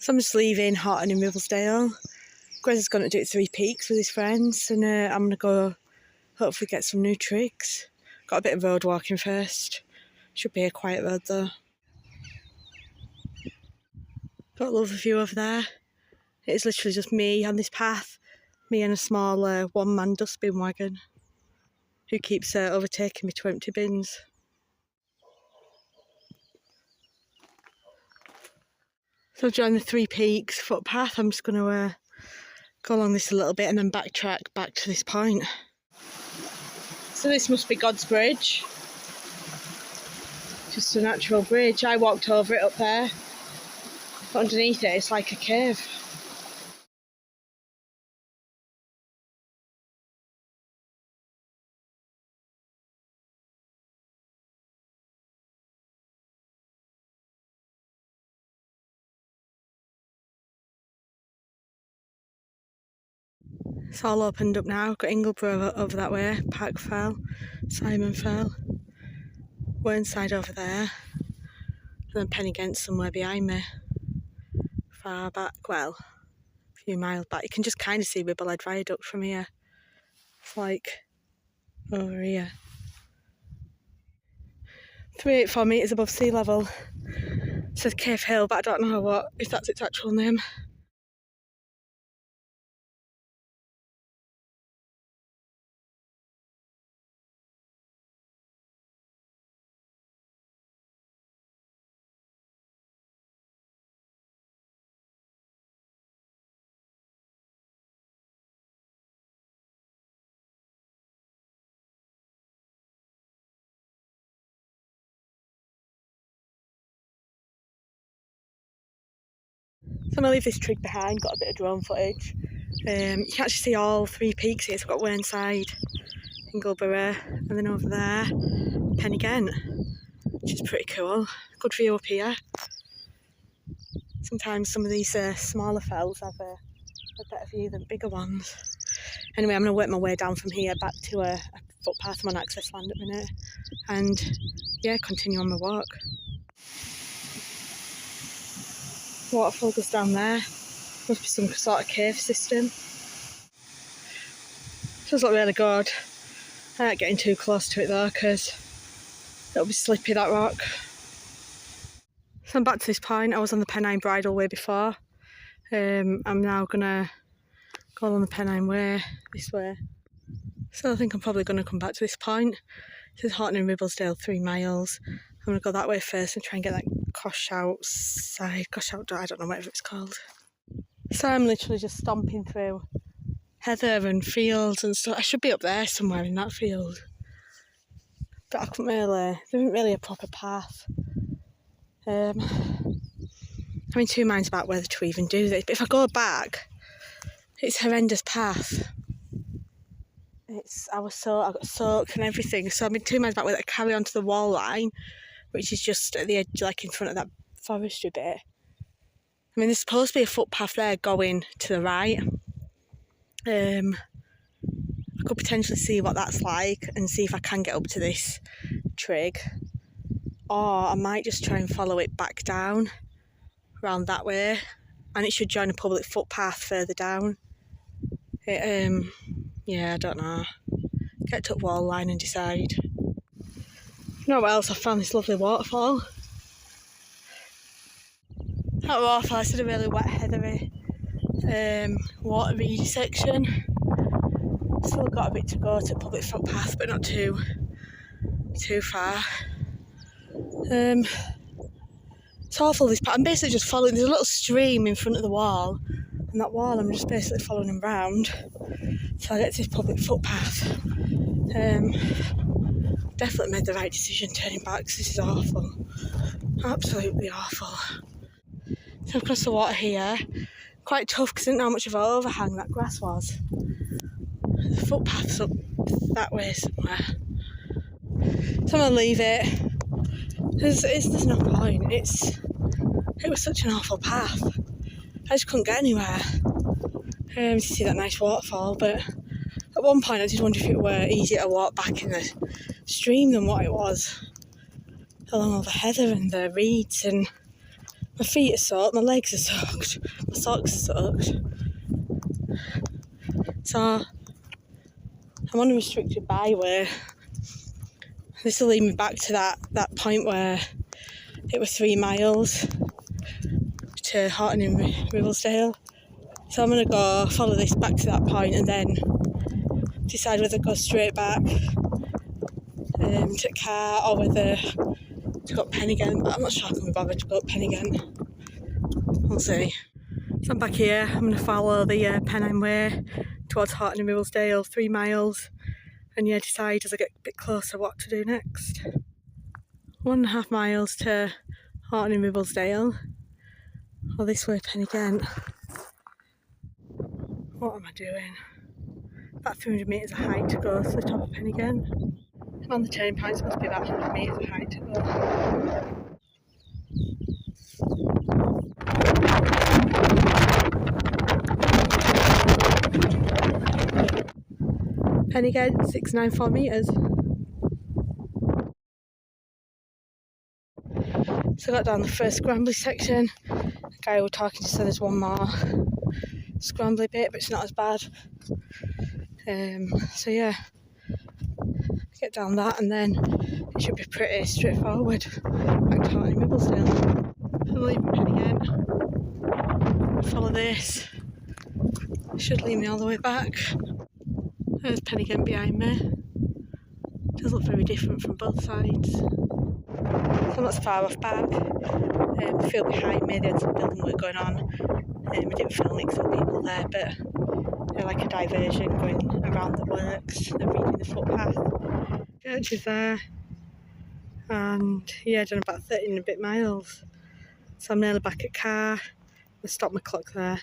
So I'm just leaving Horton in Ribblesdale. Grez is going to do it 3 peaks with his friends, and I'm going to go hopefully get some new tricks. Got a bit of road walking first. Should be a quiet road though. Got a lovely view over there. It's literally just me on this path, me and a small one-man dustbin wagon who keeps overtaking me to empty bins. So during the 3 peaks footpath, I'm just going to go along this a little bit and then backtrack back to this point. So this must be God's bridge. Just a natural bridge. I walked over it up there. But underneath it, it's like a cave. It's all opened up now. Got Ingleborough over that way, Park Fell, Simon Fell, Whernside over there, and then Pennygent somewhere behind me. Far back, well, a few miles back. You can just kind of see Ribblesdale Viaduct from here. It's like over here. 384 metres above sea level. It says Cave Hill, but I don't know if that's its actual name. So I'm going to leave this trig behind, got a bit of drone footage. You can actually see all 3 peaks here. So I've got Whernside, Ingleborough, and then over there, Pennygent, which is pretty cool. Good view up here. Sometimes some of these smaller fells have a better view than bigger ones. Anyway, I'm going to work my way down from here back to a footpath. I'm on access land at the minute. And yeah, continue on my walk. Waterfall goes down there. Must be some sort of cave system. Does look really good. I ain't getting too close to it though, because it'll be slippy, that rock. So I'm back to this point. I was on the Pennine Bridleway before. I'm now gonna go along the Pennine Way this way. So I think I'm probably gonna come back to this point. This is Horton and Ribblesdale, 3 miles. I'm gonna go that way first and try and get that Coshout side. Coshout, I don't know whatever it's called. So I'm literally just stomping through heather and fields and stuff. I should be up there somewhere in that field. But I couldn't really, there isn't really a proper path. I'm in 2 minds about whether to even do this. But if I go back, it's a horrendous path. I got soaked and everything. So I'm in 2 minds about whether to carry on to the wall line, which is just at the edge, like in front of that forestry bit. I mean, there's supposed to be a footpath there going to the right. I could potentially see what that's like and see if I can get up to this trig. Or I might just try and follow it back down, around that way. And it should join a public footpath further down. Yeah, I don't know. Get to the wall line and decide. You know what else? I found this lovely waterfall. That waterfall is a really wet, heathery, watery section. Still got a bit to go to public footpath, but not too far. It's awful, this part. I'm basically just following. There's a little stream in front of the wall, and that wall I'm just basically following him round till I get to this public footpath. Definitely made the right decision turning back, because this is awful. Absolutely awful. So I've crossed the water here. Quite tough because I didn't know how much of an overhang that grass was. The footpath's up that way somewhere. So I'm going to leave it. There's no point. It was such an awful path. I just couldn't get anywhere. To see that nice waterfall, but at one point I did wonder if it were easier to walk back in the stream than what it was along all the heather and the reeds and My feet are soaked, my legs are soaked, my socks are soaked. So I'm on a restricted byway. This will lead me back to that point where it was 3 miles to Horton in Ribblesdale. So I'm going to go follow this back to that point and then decide whether to go straight back to the car or whether to go up Pen again. But I'm not sure I can be bothered to go up Pen again. We'll see. So I'm back here. I'm going to follow the Pennine Way towards Horton and Ribblesdale, 3 miles. And yeah, decide as I get a bit closer what to do next. 1.5 miles to Horton and Ribblesdale. Or this way, Pen again. What am I doing? About 300 metres of height to go to the top of Pen again. I'm on the turning point, it's supposed to be about 100 metres of height to go. Pen again, 694 metres. So I got down the first scrambly section. The guy we were talking to said there's one more scrambly bit, but it's not as bad. So yeah, get down that and then it should be pretty straightforward back to Horton and Ribblesdale. I'm leaving Pen again. Follow this. It should lead me all the way back. There's Pen again behind me. It does look very different from both sides. So I'm not so far off back. The field behind me, they had some building work going on. I didn't film it because there were people there, but they're like a diversion going around the works. They're reading the footpath. Church is there. And yeah, done about 13 and a bit miles. So I'm nearly back at car. I stopped my clock there.